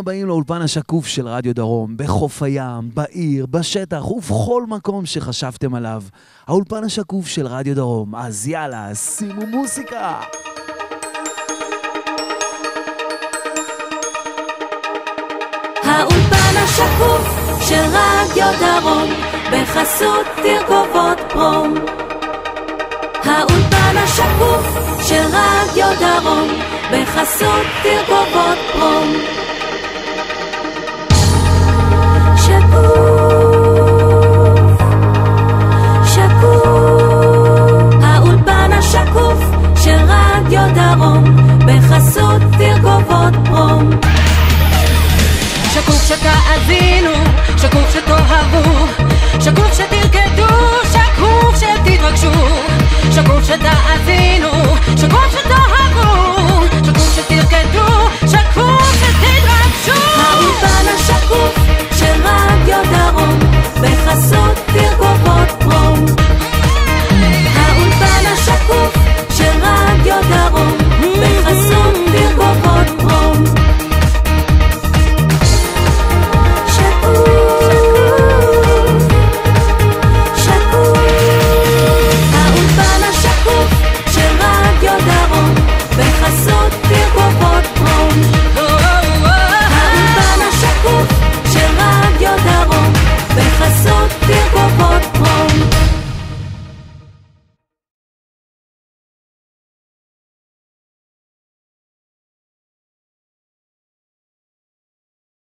הבאים לאולפן השקוף של רדיו דרום, בחוף הים, בעיר, בשטח ובכל מקום שחשבתם עליו. האולפן השקוף של רדיו דרום, אז יאללה, שימו מוסיקה! האולפן השקוף של רדיו דרום, בחסות תרכובות פרום. האולפן השקוף של רדיו דרום, בחסות תרכובות פרום. שקוף, שקוף, האולפן השקוף של רדיו דרום, בחסות תרכובות פרום. שקוף שתאזינו, שקוף שתאהבו, שקוף שתראו